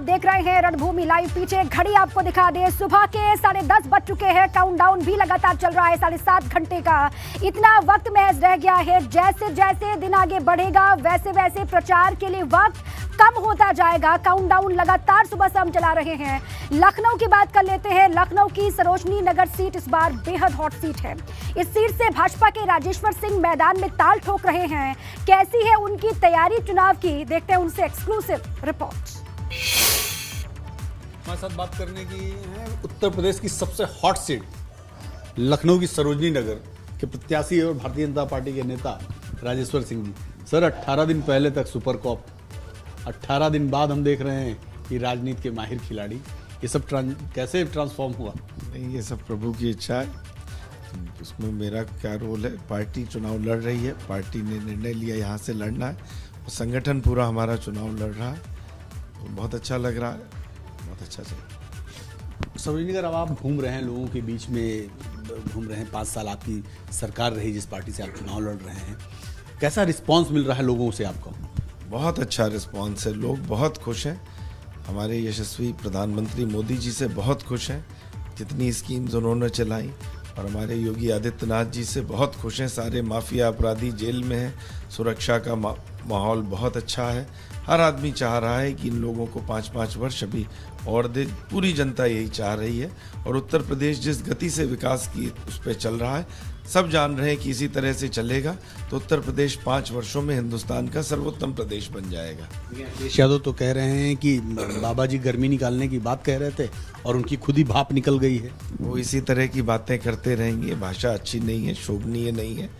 आप देख रहे हैं रणभूमि लाइव। पीछे घड़ी आपको दिखा दे, सुबह के 10:30 बज चुके हैं। काउंटडाउन भी लगातार चल रहा है 7.5 घंटे का। इतना वक्त महज रह गया है। जैसे जैसे दिन आगे बढ़ेगा वैसे वैसे प्रचार के लिए वक्त कम होता जाएगा। काउंटडाउन लगातार सुबह से हम चला रहे हैं। लखनऊ की बात कर लेते हैं। लखनऊ की सरोजनी नगर सीट इस बार बेहद हॉट सीट है। इस सीट से भाजपा के राजेश्वर सिंह मैदान में ताल ठोक रहे हैं। कैसी है उनकी तैयारी चुनाव की, देखते हैं उनसे एक्सक्लूसिव रिपोर्ट। हमारे साथ बात करने की है उत्तर प्रदेश की सबसे हॉट सीट लखनऊ की सरोजनी नगर के प्रत्याशी और भारतीय जनता पार्टी के नेता राजेश्वर सिंह जी। सर, 18 दिन पहले तक सुपर कप, 18 दिन बाद हम देख रहे हैं कि राजनीति के माहिर खिलाड़ी, ये सब कैसे ट्रांसफॉर्म हुआ? नहीं, ये सब प्रभु की इच्छा है। उसमें मेरा क्या रोल है? पार्टी चुनाव लड़ रही है, पार्टी ने निर्णय लिया यहाँ से लड़ना है और संगठन पूरा हमारा चुनाव लड़ रहा है। तो बहुत अच्छा लग रहा है, बहुत अच्छा चल रहा है। सरोजनी नगर अब आप घूम रहे हैं, लोगों के बीच में घूम रहे हैं। 5 साल आपकी सरकार रही जिस पार्टी से आप चुनाव लड़ रहे हैं, कैसा रिस्पॉन्स मिल रहा है लोगों से आपको? बहुत अच्छा रिस्पॉन्स है, लोग बहुत खुश हैं। हमारे यशस्वी प्रधानमंत्री मोदी जी से बहुत खुश हैं, जितनी स्कीम्स उन्होंने चलाई, और हमारे योगी आदित्यनाथ जी से बहुत खुश हैं। सारे माफिया अपराधी जेल में हैं, सुरक्षा का माहौल बहुत अच्छा है। हर आदमी चाह रहा है कि इन लोगों को 5-5 वर्ष अभी और दे, पूरी जनता यही चाह रही है। और उत्तर प्रदेश जिस गति से विकास की उस पर चल रहा है, सब जान रहे हैं कि इसी तरह से चलेगा तो उत्तर प्रदेश 5 वर्षों में हिंदुस्तान का सर्वोत्तम प्रदेश बन जाएगा। अखिलेश यादव तो कह रहे हैं कि बाबा जी गर्मी निकालने की बात कह रहे थे और उनकी खुद ही भाप निकल गई है। वो इसी तरह की बातें करते रहेंगे। भाषा अच्छी नहीं है, शोभनीय नहीं है।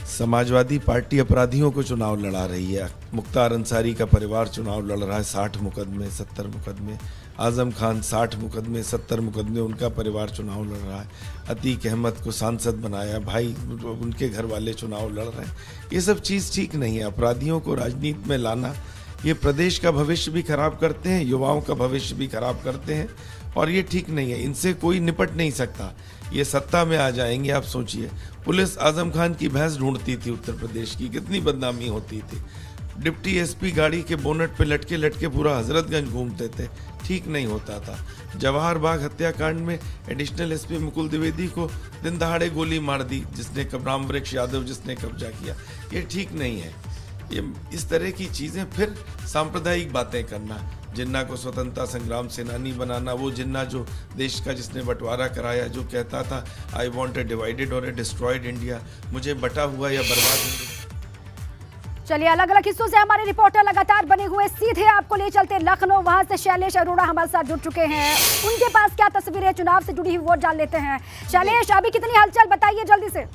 समाजवादी पार्टी अपराधियों को चुनाव लड़ा रही है। मुख्तार अंसारी का परिवार चुनाव लड़ रहा है, 60 मुकदमे 70 मुकदमे। आजम खान 60 मुकदमे 70 मुकदमे, उनका परिवार चुनाव लड़ रहा है। अतीक अहमद को सांसद बनाया, भाई उनके घर वाले चुनाव लड़ रहे हैं। ये सब चीज़ ठीक नहीं है। अपराधियों को राजनीति में लाना, ये प्रदेश का भविष्य भी खराब करते हैं, युवाओं का भविष्य भी खराब करते हैं, और ये ठीक नहीं है। इनसे कोई निपट नहीं सकता। ये सत्ता में आ जाएंगे, आप सोचिए। पुलिस आजम खान की भैंस ढूंढती थी उत्तर प्रदेश की, कितनी बदनामी होती थी। डिप्टी एसपी गाड़ी के बोनट पे लटके लटके पूरा हजरतगंज घूमते थे, ठीक नहीं होता था। जवाहर बाग हत्याकांड में एडिशनल एसपी मुकुल द्विवेदी को दिन दहाड़े गोली मार दी, जिसने रामवृक्ष यादव जिसने कब्जा किया। ये ठीक नहीं है। ये इस तरह की चीज़ें, फिर सांप्रदायिक बातें करना, जिन्ना को स्वतंत्रता संग्राम सेनानी बनाना, वो जिन्ना जो देश का जिसने बंटवारा कराया, जो कहता था आई वॉन्ट ए डिवाइडेड और ए डिस्ट्रॉयड इंडिया, मुझे बटा हुआ या बर्बाद। चलिए, अलग अलग हिस्सों से हमारे रिपोर्टर लगातार बने हुए, सीधे आपको ले चलते लखनऊ। वहां से शैलेश अरोड़ा हमारे साथ जुड़ चुके हैं। उनके पास क्या तस्वीरें चुनाव से जुड़ी हुई, वो जान लेते हैं। शैलेश, अभी कितनी हलचल, बताइए जल्दी से।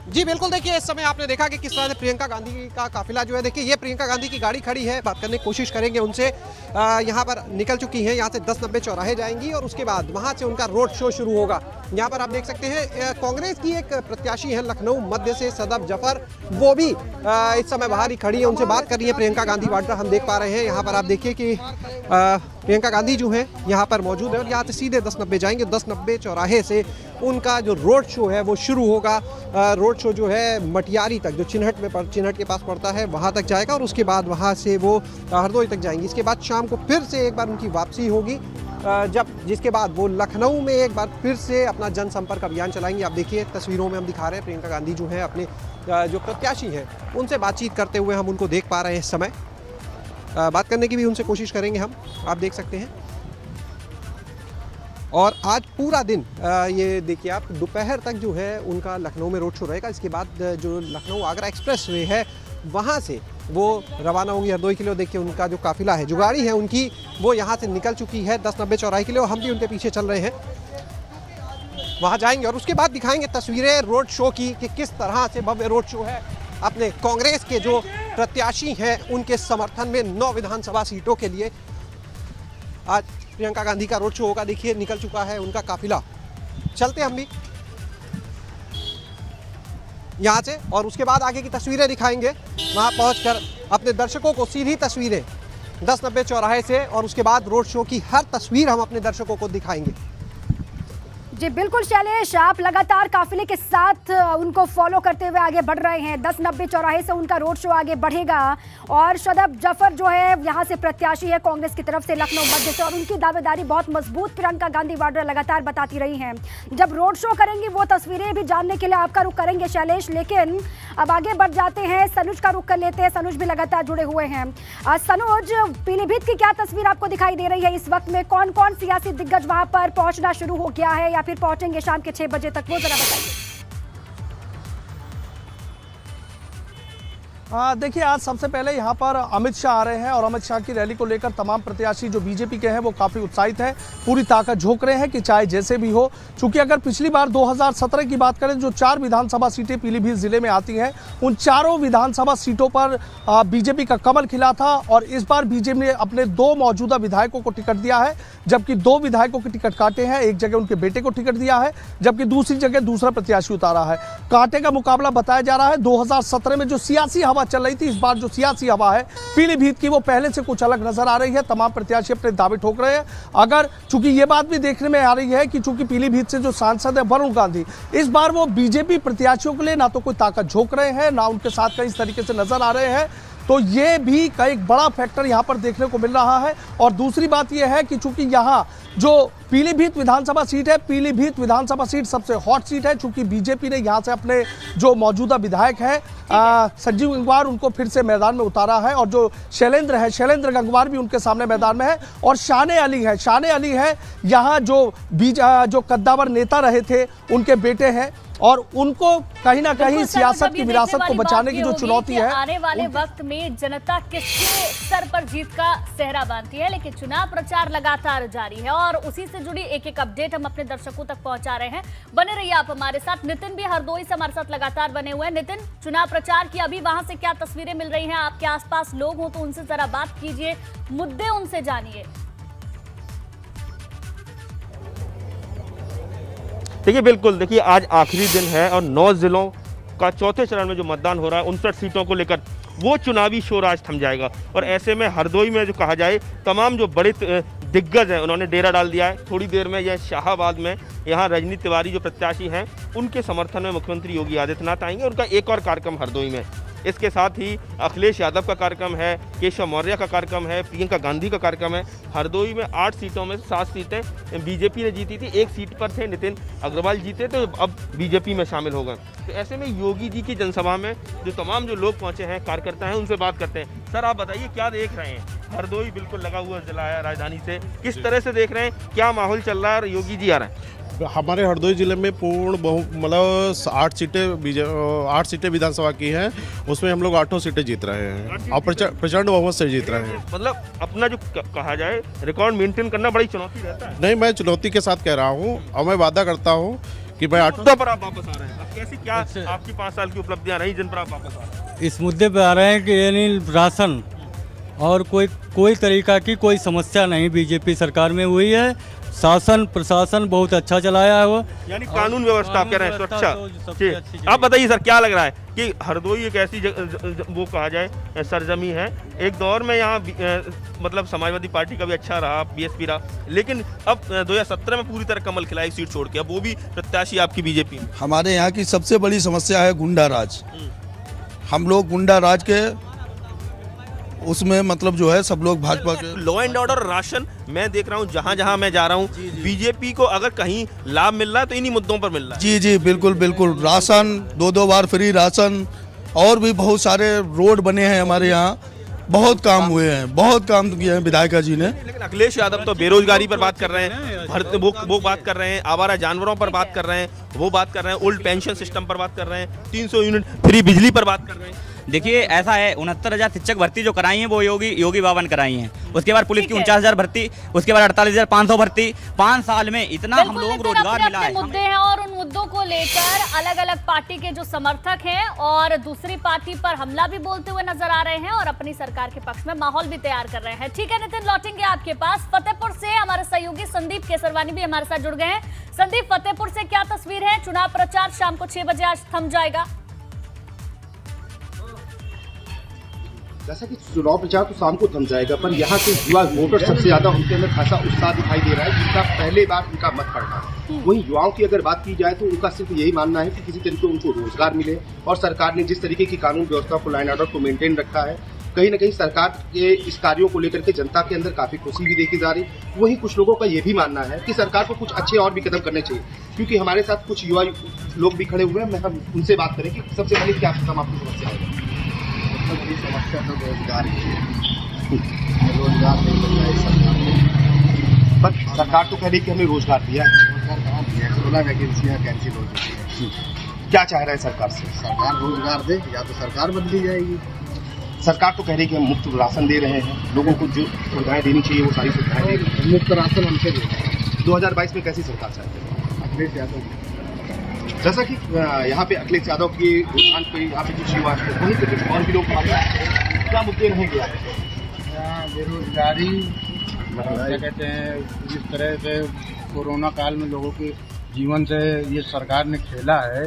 जी बिल्कुल, देखिए इस समय आपने देखा कि किस तरह से प्रियंका गांधी का काफिला जो है, देखिए ये प्रियंका गांधी की गाड़ी खड़ी है। बात करने की कोशिश करेंगे उनसे। यहाँ पर निकल चुकी हैं, यहाँ से 10-90 चौराहे जाएंगी और उसके बाद वहाँ से उनका रोड शो शुरू होगा। यहाँ पर आप देख सकते हैं कांग्रेस की एक प्रत्याशी है लखनऊ मध्य से, सदफ जफर, वो भी इस समय बाहर ही खड़ी है, उनसे बात कर रही है। प्रियंका गांधी वाड्रा हम देख पा रहे हैं। यहाँ पर आप देखिए कि प्रियंका गांधी जो है यहाँ पर मौजूद है और यहाँ से सीधे 10-90 जाएंगे। 10-90 चौराहे से उनका जो रोड शो है वो शुरू होगा। रोड शो जो है मटियारी तक, जो चिन्हट के पास पड़ता है, वहाँ तक जाएगा और उसके बाद वहाँ से वो हरदोई तक जाएंगी। इसके बाद शाम को फिर से एक बार उनकी वापसी होगी, जिसके बाद वो लखनऊ में एक बार फिर से अपना जनसंपर्क अभियान चलाएंगे। आप देखिए तस्वीरों में हम दिखा रहे हैं प्रियंका गांधी जो है अपने जो प्रत्याशी हैं उनसे बातचीत करते हुए हम उनको देख पा रहे हैं। इस समय बात करने की भी उनसे कोशिश करेंगे हम, आप देख सकते हैं। और आज पूरा दिन ये देखिए आप, दोपहर तक जो है उनका लखनऊ में रोड शो रहेगा। इसके बाद जो लखनऊ आगरा एक्सप्रेसवे है वहाँ से वो रवाना होंगी हरदोई के लिए। देखिए उनका जो काफिला है, जो गाड़ी है उनकी, वो यहाँ से निकल चुकी है 10-90 चौराहे के लिए और हम भी उनके पीछे चल रहे हैं। वहाँ जाएंगे और उसके बाद दिखाएंगे तस्वीरें रोड शो की कि किस तरह से भव्य रोड शो है। अपने कांग्रेस के जो प्रत्याशी हैं उनके समर्थन में 9 विधानसभा सीटों के लिए आज प्रियंका गांधी का रोड शो होगा। देखिए निकल चुका है उनका काफिला। चलते हम भी यहाँ से और उसके बाद आगे की तस्वीरें दिखाएंगे। वहाँ पहुँचकर अपने दर्शकों को सीधी तस्वीरें 10-90 चौराहे से और उसके बाद रोड शो की हर तस्वीर हम अपने दर्शकों को दिखाएंगे। जी बिल्कुल शैलेश, आप लगातार काफिले के साथ उनको फॉलो करते हुए आगे बढ़ रहे हैं। 10-90 चौराहे से उनका रोड शो आगे बढ़ेगा और शदब जफर जो है यहाँ से प्रत्याशी है कांग्रेस की तरफ से लखनऊ मध्य से, और उनकी दावेदारी बहुत मजबूत प्रियंका गांधी वाड्रा लगातार बताती रही हैं। जब रोड शो करेंगी वो तस्वीरें भी जानने के लिए आपका रुख करेंगे शैलेश, लेकिन अब आगे बढ़ जाते हैं, सनुज का रुख कर लेते हैं। सनुज भी लगातार जुड़े हुए हैं। सनुज, पीलीभीत की क्या तस्वीर आपको दिखाई दे रही है इस वक्त में? कौन कौन सियासी दिग्गज वहां पर पहुंचना शुरू हो गया है या फिर पहुंचेंगे शाम के 6 बजे तक, वो जरा बताइए। देखिए, आज सबसे पहले यहाँ पर अमित शाह आ रहे हैं और अमित शाह की रैली को लेकर तमाम प्रत्याशी जो बीजेपी के हैं वो काफ़ी उत्साहित हैं, पूरी ताकत झोंक रहे हैं कि चाहे जैसे भी हो। चूंकि अगर पिछली बार 2017 की बात करें, जो 4 विधानसभा सीटें पीलीभीत जिले में आती हैं, उन चारों विधानसभा सीटों पर बीजेपी का कमल खिला था और इस बार बीजेपी ने अपने 2 मौजूदा विधायकों को टिकट दिया है, जबकि 2 विधायकों के टिकट काटे हैं। एक जगह उनके बेटे को टिकट दिया है, जबकि दूसरी जगह दूसरा प्रत्याशी उतारा है। कांटे का मुकाबला बताया जा रहा है। 2017 में जो सियासी हवा चल रही थी, इस बार जो सियासी हवा है पीलीभीत की वो पहले से कुछ अलग नजर आ रही है। तमाम प्रत्याशी अपने दावे ठोक रहे हैं। अगर चूंकि ये बात भी देखने में आ रही है कि चूंकि पीलीभीत से जो सांसद है वरुण गांधी, इस बार वो बीजेपी प्रत्याशियों के लिए ना तो कोई ताकत झोंक रहे हैं, ना उनके साथ कई इस तरीके से नजर आ रहे हैं, तो ये भी एक बड़ा फैक्टर यहाँ पर देखने को मिल रहा है। और दूसरी बात यह है कि चूंकि यहाँ जो पीलीभीत विधानसभा सीट है, पीलीभीत विधानसभा सीट सबसे हॉट सीट है, चूंकि बीजेपी ने यहाँ से अपने जो मौजूदा विधायक हैं संजीव गंगवार, उनको फिर से मैदान में उतारा है और जो शैलेंद्र गंगवार भी उनके सामने मैदान में है और शाने अली है यहाँ जो कद्दावर नेता रहे थे, उनके बेटे हैं और उनको कहीं ना कहीं सियासत की विरासत को बचाने की जो चुनौती है, आने वाले वक्त में जनता किसके सर पर जीत का सेहरा बांधती है। लेकिन चुनाव प्रचार लगातार जारी है और उसी से जुड़ी एक अपडेट हम अपने दर्शकों तक पहुंचा रहे हैं। बने रहिए आप हमारे साथ। नितिन भी हरदोई से हमारे साथ लगातार बने हुए हैं। नितिन, चुनाव प्रचार की अभी वहां से क्या तस्वीरें मिल रही हैं? आपके आसपास लोग हो तो उनसे जरा बात कीजिए, मुद्दे उनसे जानिए। देखिए, बिल्कुल, देखिए आज आखिरी दिन है और 9 जिलों का चौथे चरण में जो मतदान हो रहा है, 59 सीटों को लेकर वो चुनावी शोर आज थम जाएगा। और ऐसे में हरदोई में जो कहा जाए, तमाम जो बड़े दिग्गज हैं उन्होंने डेरा डाल दिया है। थोड़ी देर में यह शाहाबाद में यहाँ रजनी तिवारी जो प्रत्याशी हैं, उनके समर्थन में मुख्यमंत्री योगी आदित्यनाथ आएंगे। उनका एक और कार्यक्रम हरदोई में, इसके साथ ही अखिलेश यादव का कार्यक्रम है, केशव मौर्य का कार्यक्रम है, प्रियंका गांधी का कार्यक्रम है। हरदोई में 8 सीटों में 7 सीटें बीजेपी ने जीती थी, 1 सीट पर थे नितिन अग्रवाल जीते, तो अब बीजेपी में शामिल हो गए। तो ऐसे में योगी जी की जनसभा में जो तमाम जो लोग पहुंचे हैं, कार्यकर्ता हैं, उनसे बात करते हैं। सर, आप बताइए क्या देख रहे हैं? हरदोई बिल्कुल लगा हुआ जिला है राजधानी से, किस तरह से देख रहे हैं, क्या माहौल चल रहा है और योगी जी आ रहे हैं? हमारे हरदोई जिले में पूर्ण मतलब 8 सीटें विधानसभा की हैं, उसमें हम लोग 8 सीटें जीत रहे हैं और प्रचंड बहुमत से जीत रहे हैं। मतलब अपना जो कहा जाए रिकॉर्ड मेंटेन करना बड़ी चुनौती रहता है। नहीं, मैं चुनौती के साथ कह रहा हूँ और मैं वादा करता हूँ कि मैं 8 पर आप वापस आ रहे हैं। कैसी क्या आपकी 5 साल की उपलब्धियां रही जिन पर आप वापस आ रहे हैं? इस मुद्दे पर आ रहे हैं कि यानी राशन और कोई तरीका की कोई समस्या नहीं बीजेपी सरकार में हुई है। शासन प्रशासन बहुत अच्छा चलाया है वो, यानी कानून व्यवस्था आप कह रहे हैं सुरक्षा। आप बताइए सर, क्या लग रहा है कि हरदोई एक ऐसी वो कहा जाए सरजमी है, एक दौर में यहाँ मतलब समाजवादी पार्टी का भी अच्छा रहा, बीएसपी रहा, लेकिन अब 2017 में पूरी तरह कमल खिला, एक सीट छोड़ के, अब वो भी प्रत्याशी आपकी बीजेपी में। हमारे यहाँ की सबसे बड़ी समस्या है गुंडा राज। हम लोग गुंडा राज के उसमें मतलब जो है सब लोग भाजपा के लॉ एंड ऑर्डर, राशन, मैं देख रहा हूँ जहाँ जहाँ मैं जा रहा हूँ, बीजेपी को अगर कहीं लाभ मिल रहा है तो इन्हीं मुद्दों पर मिल रहा है। जी जी बिल्कुल बिल्कुल, राशन 2-2 बार फ्री राशन और भी बहुत सारे रोड बने हैं हमारे यहाँ, बहुत काम हुए हैं, बहुत काम किए हैं विधायिका जी ने। लेकिन अखिलेश यादव तो बेरोजगारी पर बात कर रहे हैं, वो बात कर रहे हैं, आवारा जानवरों पर बात कर रहे हैं, वो बात कर रहे हैं, ओल्ड पेंशन सिस्टम पर बात कर रहे हैं, 300 यूनिट फ्री बिजली पर बात कर रहे हैं। देखिए, ऐसा है 69,000 शिक्षक भर्ती जो कराई है वो योगी बाबा ने कराई है। उसके बाद पुलिस की 49,000 भर्ती, उसके बाद 48,500 भर्ती। 5 साल में इतना हम लोग रोजगार मिला है। मुद्दे हैं और उन मुद्दों को लेकर अलग अलग पार्टी के जो समर्थक हैं और दूसरी पार्टी पर हमला भी बोलते हुए नजर आ रहे हैं और अपनी सरकार के पक्ष में माहौल भी तैयार कर रहे हैं। ठीक है नितिन, लौटेंगे आपके पास। फतेहपुर से हमारे सहयोगी संदीप केसरवानी भी हमारे साथ जुड़ गए हैं। संदीप, फतेहपुर से क्या तस्वीर है? चुनाव प्रचार शाम को 6 बजे आज थम जाएगा। जैसा कि चुनाव प्रचार तो शाम को थम जाएगा, पर यहाँ के युवा वोटर सबसे ज्यादा उनके अंदर खासा उत्साह दिखाई दे रहा है, जिनका पहले बार उनका मत पड़ना है। वहीं युवाओं की अगर बात की जाए तो उनका सिर्फ यही मानना है कि किसी तरीके उनको रोजगार मिले, और सरकार ने जिस तरीके की कानून व्यवस्था को, लाइन ऑर्डर को मेंटेन रखा है, कहीं ना कहीं सरकार के इस कार्यों को लेकर के जनता के अंदर काफी खुशी भी देखी जा रही। वहीं कुछ लोगों का ये भी मानना है कि सरकार को कुछ अच्छे और भी कदम करने चाहिए, क्योंकि हमारे साथ कुछ युवा लोग भी खड़े हुए हैं। हम उनसे बात करें कि सबसे पहले क्या आपकी समस्या है। बड़ी समस्या तो रोजगार की है, रोजगार नहीं मिल रहा है सरकार को। पर सरकार तो कह रही कि हमें रोजगार दिया है, रोजगार कहाँ दिया है? 16 वैकेंसियाँ कैंसिल हो चुकी है। क्या चाह रहे हैं सरकार से? सरकार रोजगार दे या तो सरकार बदली जाएगी। सरकार तो कह रही है कि हम मुफ्त राशन दे रहे हैं, लोगों को जो सुविधाएं देनी चाहिए वो सारी सुविधाएं दे रहे हैं। मुफ्त राशन हमसे दे रहे हैं। 2022 में कैसी सरकार चाहते हैं? अखिलेश यादव जैसा कि यहाँ पे अखिलेश यादव के रुझान पे यहाँ पे कुछ युवा है, वहीं पे कुछ और भी लोग क्या मुद्दे रहेंगे यहाँ बेरोजगारी, क्या कहते हैं, जिस तरह से कोरोना काल में लोगों के जीवन से ये सरकार ने खेला है।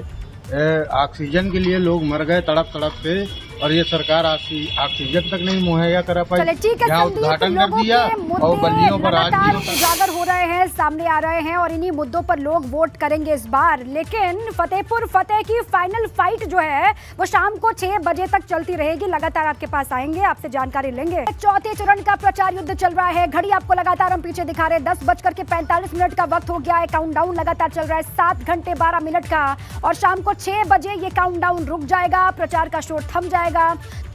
ऑक्सीजन के लिए लोग मर गए तड़प तड़प के, और ये सरकार ऑक्सीजन तक नहीं मुहैया करा पाई। यहाँ उद्घाटन कर दिया और बल्लियों पर आज भी उजागर हो रहे हैं, सामने आ रहे हैं, और इन्हीं मुद्दों पर लोग वोट करेंगे इस बार। लेकिन फतेहपुर फतेह की फाइनल फाइट जो है वो शाम को 6 बजे तक चलती रहेगी। लगातार आपके पास आएंगे, आपसे जानकारी लेंगे। चौथे चरण का प्रचार युद्ध चल रहा है। घड़ी आपको लगातार हम पीछे दिखा रहे हैं, 10:45 का वक्त हो गया है। काउंटडाउन लगातार चल रहा है 7 घंटे 12 मिनट का, और शाम को 6 बजे ये काउंटडाउन रुक जाएगा, प्रचार का शोर थम जाएगा।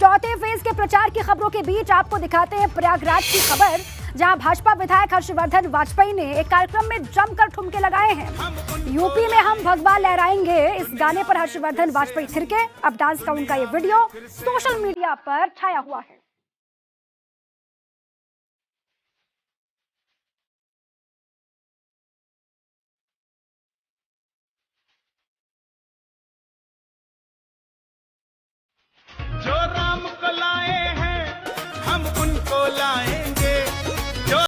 चौथे फेज के प्रचार की खबरों के बीच आपको दिखाते हैं प्रयागराज की खबर, जहां भाजपा विधायक हर्षवर्धन वाजपेयी ने एक कार्यक्रम में जमकर ठुमके लगाए हैं। यूपी में हम भगवा लहराएंगे, इस गाने पर हर्षवर्धन वाजपेयी थिरके। अब डांस का उनका ये वीडियो सोशल मीडिया पर छाया हुआ है। जो राम को लाए हैं हम उनको लाएंगे। जो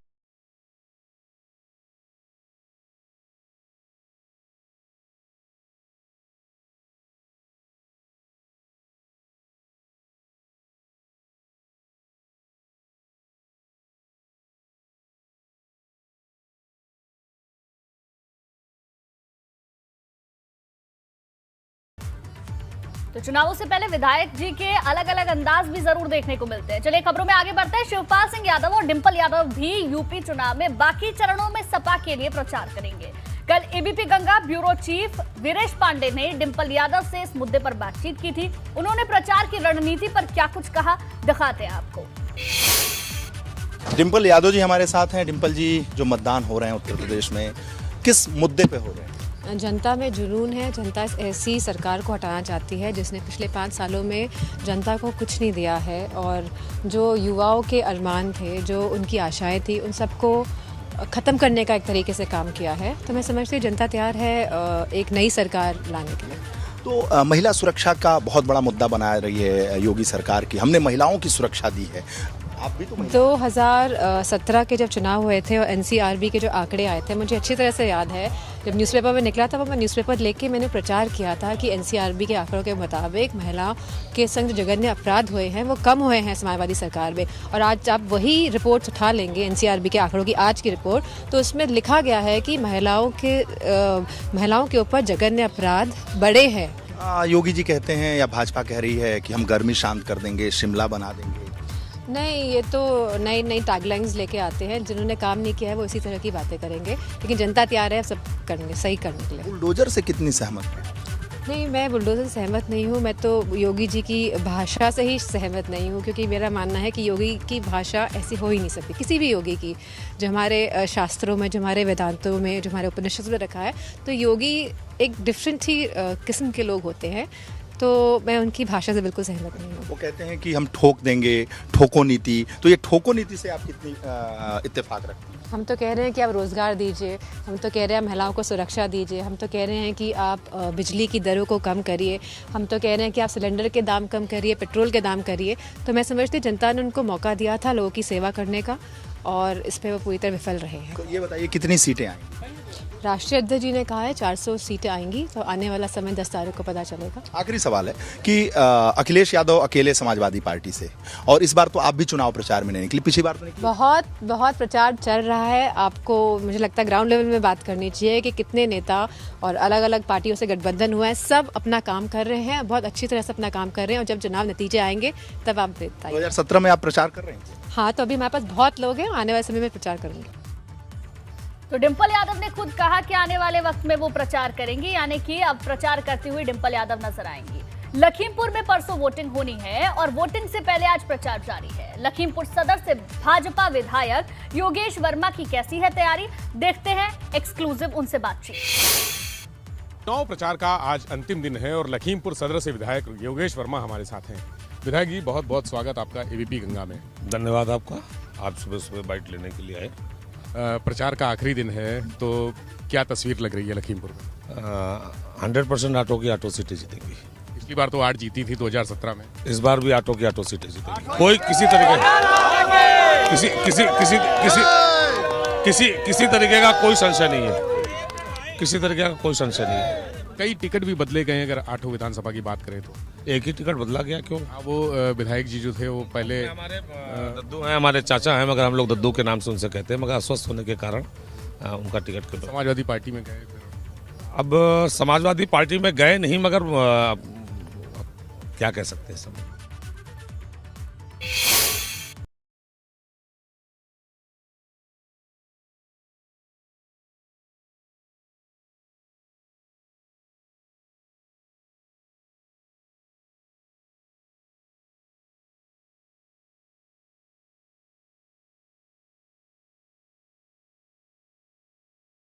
तो चुनावों से पहले विधायक जी के अलग अलग अंदाज भी जरूर देखने को मिलते हैं। चलिए खबरों में आगे बढ़ते हैं। शिवपाल सिंह यादव और डिंपल यादव भी यूपी चुनाव में बाकी चरणों में सपा के लिए प्रचार करेंगे। कल ABP Ganga bureau chief Viresh Pande ने डिंपल यादव से इस मुद्दे पर बातचीत की थी। उन्होंने प्रचार की रणनीति पर क्या कुछ कहा, दिखाते हैं आपको। डिंपल यादव जी हमारे साथ हैं। डिंपल जी, जो मतदान हो रहे हैं उत्तर प्रदेश में, किस मुद्दे पे हो रहे हैं? जनता में जुनून है। जनता ऐसी सरकार को हटाना चाहती है जिसने पिछले 5 सालों में जनता को कुछ नहीं दिया है, और जो युवाओं के अरमान थे, जो उनकी आशाएं थी, उन सबको ख़त्म करने का एक तरीके से काम किया है। तो मैं समझती हूँ जनता तैयार है एक नई सरकार लाने के लिए। तो महिला सुरक्षा का बहुत बड़ा मुद्दा बना रही है योगी सरकार की। हमने महिलाओं की सुरक्षा दी है। आप भी तो 2017 के जब चुनाव हुए थे और एनसीआरबी के जो आंकड़े आए थे, मुझे अच्छी तरह से याद है। जब न्यूज़पेपर में निकला था, वो मैं न्यूज़पेपर लेके मैंने प्रचार किया था कि एनसीआरबी के आंकड़ों के मुताबिक महिलाओं के संग जो जघन्य अपराध हुए हैं वो कम हुए हैं समाजवादी सरकार में। और आज आप वही रिपोर्ट उठा लेंगे, एनसीआरबी के आंकड़ों की आज की रिपोर्ट, तो उसमें लिखा गया है कि महिलाओं के ऊपर जघन्य अपराध बढ़े हैं। योगी जी कहते हैं या भाजपा कह रही है कि हम गर्मी शांत कर देंगे, शिमला बना देंगे। नहीं, ये तो नई नई टैगलाइंस लेके आते हैं। जिन्होंने काम नहीं किया है वो इसी तरह की बातें करेंगे, लेकिन जनता तैयार है सब करने, सही करने के लिए। बुलडोजर से कितनी सहमत है? नहीं, मैं बुलडोजर से सहमत नहीं हूँ। मैं तो योगी जी की भाषा से ही सहमत नहीं हूँ, क्योंकि मेरा मानना है कि योगी की भाषा ऐसी हो ही नहीं सकती, किसी भी योगी की। जो हमारे शास्त्रों में, जो हमारे वेदांतों में, जो हमारे उपनिषद में रखा है, तो योगी एक डिफरेंट ही किस्म के लोग होते हैं। तो मैं उनकी भाषा से बिल्कुल सहमत नहीं हूँ। वो कहते हैं कि हम ठोक देंगे, ठोको नीति। तो ये ठोको नीति से आप कितनी इत्तेफाक रखते हैं? हम तो कह रहे हैं कि आप रोज़गार दीजिए, हम तो कह रहे हैं महिलाओं को सुरक्षा दीजिए, हम तो कह रहे हैं कि आप बिजली की दरों को कम करिए, हम तो कह रहे हैं कि आप सिलेंडर के दाम कम करिए, पेट्रोल के दाम करिए। तो मैं समझती जनता ने उनको मौका दिया था लोगों की सेवा करने का, और इस पर वो पूरी तरह विफल रहे हैं। तो ये बताइए कितनी सीटें आई? राष्ट्रीय अध्यक्ष जी ने कहा है 400 सीटें आएंगी, तो आने वाला समय 10 तारीख को पता चलेगा। आखिरी सवाल है कि अखिलेश यादव अकेले समाजवादी पार्टी से, और इस बार तो आप भी चुनाव प्रचार में नहीं निकली, पिछली बार तो निकली। बहुत प्रचार चल रहा है। आपको मुझे लगता है ग्राउंड लेवल में बात करनी चाहिए कि कितने नेता और अलग अलग पार्टियों से गठबंधन हुआ है, सब अपना काम कर रहे हैं, बहुत अच्छी तरह से अपना काम कर रहे हैं, और जब चुनाव नतीजे आएंगे तब आप बताइए। 2017 में आप प्रचार कर रहे हैं? हाँ, तो अभी हमारे पास बहुत लोग हैं, आने वाले समय में प्रचार करूंगी। तो डिंपल यादव ने खुद कहा कि आने वाले वक्त में वो प्रचार करेंगी, यानी कि अब प्रचार करती हुई डिंपल यादव नजर आएंगी। लखीमपुर में परसों वोटिंग होनी है और वोटिंग से पहले आज प्रचार जारी है। लखीमपुर सदर से भाजपा विधायक योगेश वर्मा की कैसी है तैयारी, देखते हैं एक्सक्लूसिव उनसे बातचीत। चुनाव प्रचार का आज अंतिम दिन है और लखीमपुर सदर से विधायक योगेश वर्मा हमारे साथ हैं। विधायक जी, बहुत बहुत स्वागत आपका एबीपी गंगा में। धन्यवाद आपका, आप सुबह सुबह बाइट लेने के लिए आए। प्रचार का आखिरी दिन है, तो क्या तस्वीर लग रही है लखीमपुर में? 100% ऑटो की ऑटो सीटें जीतेंगी। पिछली बार तो 8 जीती थी 2017 में, इस बार भी ऑटो की ऑटो सीटें जीतेंगी। कोई किसी तरीके का कोई संशय नहीं है, किसी तरीके का कोई संशय नहीं है। कई टिकट भी बदले गए, अगर आठों विधानसभा की बात करें तो। एक ही टिकट बदला गया, क्यों? वो विधायक जी जो थे वो पहले हमारे दद्दू हैं, हमारे चाचा हैं, मगर हम लोग दद्दू के नाम से उनसे कहते हैं, मगर अस्वस्थ होने के कारण उनका टिकट समाजवादी पार्टी में गए। अब समाजवादी पार्टी में गए नहीं, मगर क्या कह सकते हैं सब।